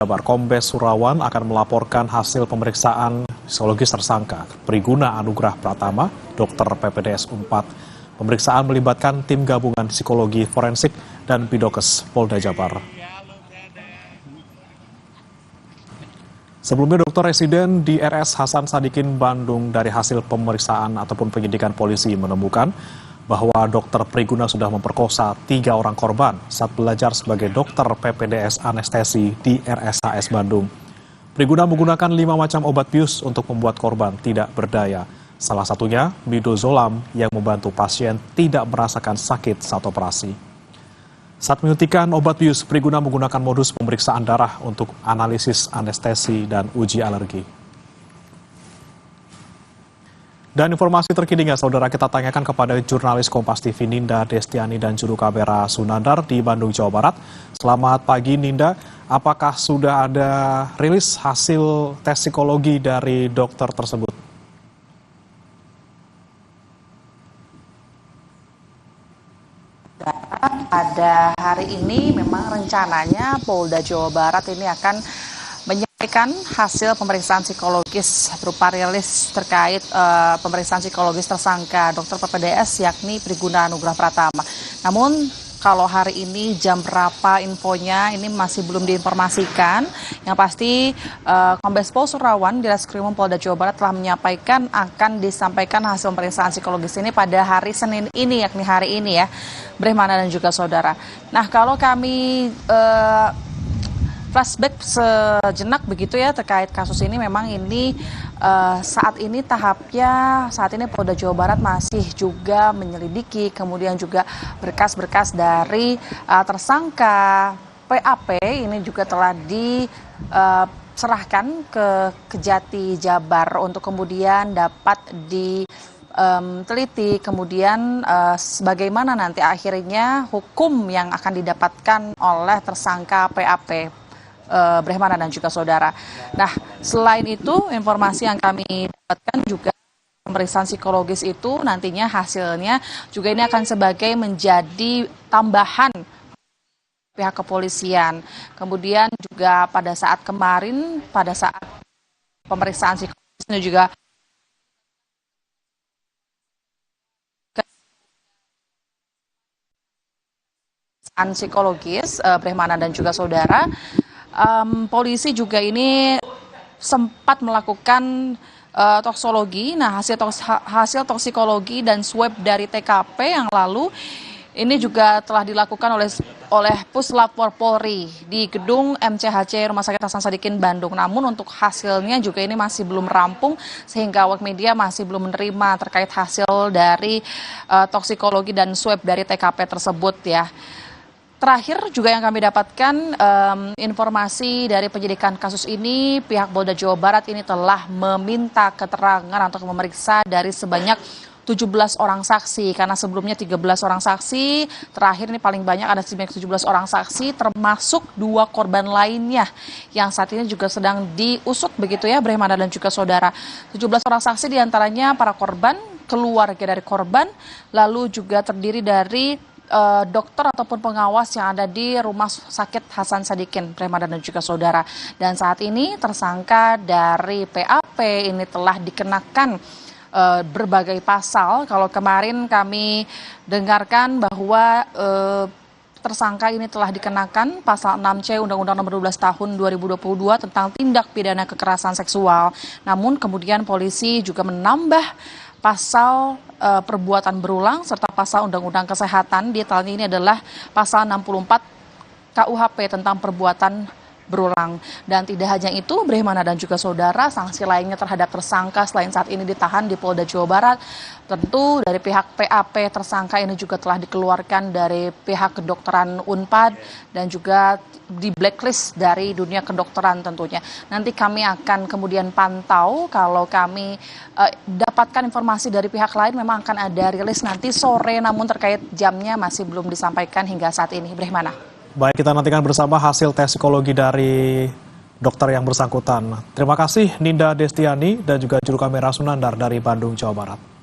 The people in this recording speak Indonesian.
Jabar Kombes Surawan akan melaporkan hasil pemeriksaan psikologis tersangka Priguna Anugrah Pratama, dokter PPDS Unpad. Pemeriksaan melibatkan tim gabungan psikologi forensik dan Bidokes Polda Jabar. Sebelumnya dokter residen di RS Hasan Sadikin Bandung dari hasil pemeriksaan ataupun penyidikan polisi menemukan bahwa dokter Priguna sudah memperkosa 3 orang korban saat belajar sebagai dokter PPDS anestesi di RSHS Bandung. Priguna menggunakan 5 macam obat bius untuk membuat korban tidak berdaya. Salah satunya midazolam yang membantu pasien tidak merasakan sakit saat operasi. Saat menyuntikkan obat bius, Priguna menggunakan modus pemeriksaan darah untuk analisis anestesi dan uji alergi. Dan informasi terkininya, saudara, kita tanyakan kepada jurnalis Kompas TV Ninda Destiani dan juru kamera Sunandar di Bandung, Jawa Barat. Selamat pagi, Ninda. Apakah sudah ada rilis hasil tes psikologi dari dokter tersebut? Pada hari ini memang rencananya Polda Jawa Barat ini akan menyampaikan hasil pemeriksaan psikologis berupa rilis terkait pemeriksaan psikologis tersangka dokter PPDS yakni Priguna Anugrah Pratama. Namun kalau hari ini jam berapa infonya ini masih belum diinformasikan. Yang pasti Kombes Pol Surawan di Reskrimum Polda Jawa Barat telah menyampaikan akan disampaikan hasil pemeriksaan psikologis ini pada hari Senin ini, yakni hari ini ya, Brehmana dan juga saudara. Nah, kalau kami flashback sejenak begitu ya terkait kasus ini, memang ini saat ini tahapnya, saat ini Polda Jawa Barat masih juga menyelidiki, kemudian juga berkas-berkas dari tersangka PAP ini juga telah diserahkan ke Kejati Jabar untuk kemudian dapat diteliti, kemudian bagaimana nanti akhirnya hukum yang akan didapatkan oleh tersangka PAP. Brehmana dan juga saudara. Nah, selain itu informasi yang kami dapatkan juga pemeriksaan psikologis itu nantinya hasilnya juga ini akan sebagai menjadi tambahan pihak kepolisian. Kemudian juga pada saat kemarin, pada saat pemeriksaan psikologis ini juga psikologis Brehmana dan juga saudara. Polisi juga ini sempat melakukan toksologi. Nah, hasil toksikologi dan swab dari TKP yang lalu ini juga telah dilakukan oleh Puslapor Polri di gedung MCHC Rumah Sakit Hasan Sadikin Bandung. Namun untuk hasilnya juga ini masih belum rampung sehingga awak media masih belum menerima terkait hasil dari toksikologi dan swab dari TKP tersebut ya. Terakhir juga yang kami dapatkan informasi dari penyidikan kasus ini, pihak Polda Jawa Barat ini telah meminta keterangan untuk memeriksa dari sebanyak 17 orang saksi, karena sebelumnya 13 orang saksi, terakhir ini paling banyak ada sebanyak 17 orang saksi, termasuk 2 korban lainnya yang saat ini juga sedang diusut begitu ya, Brehmana dan juga saudara. 17 orang saksi diantaranya para korban, keluarga dari korban, lalu juga terdiri dari dokter ataupun pengawas yang ada di Rumah Sakit Hasan Sadikin, Brehmana dan juga saudara. Dan saat ini tersangka dari PAP ini telah dikenakan berbagai pasal. Kalau kemarin kami dengarkan bahwa tersangka ini telah dikenakan pasal 6C Undang-Undang Nomor 12 Tahun 2022 tentang tindak pidana kekerasan seksual. Namun kemudian polisi juga menambah pasal perbuatan berulang serta pasal Undang-Undang Kesehatan. Detailnya ini adalah pasal 64 KUHP tentang perbuatan berulang. Dan tidak hanya itu, Brehmana dan juga saudara, sanksi lainnya terhadap tersangka selain saat ini ditahan di Polda Jawa Barat, tentu dari pihak PAP tersangka ini juga telah dikeluarkan dari pihak kedokteran Unpad dan juga di blacklist dari dunia kedokteran tentunya. Nanti kami akan kemudian pantau, kalau kami dapatkan informasi dari pihak lain memang akan ada rilis nanti sore, namun terkait jamnya masih belum disampaikan hingga saat ini. Brehmana. Baik, kita nantikan bersama hasil tes psikologi dari dokter yang bersangkutan. Terima kasih Ninda Destiani dan juga juru kamera Sunandar dari Bandung, Jawa Barat.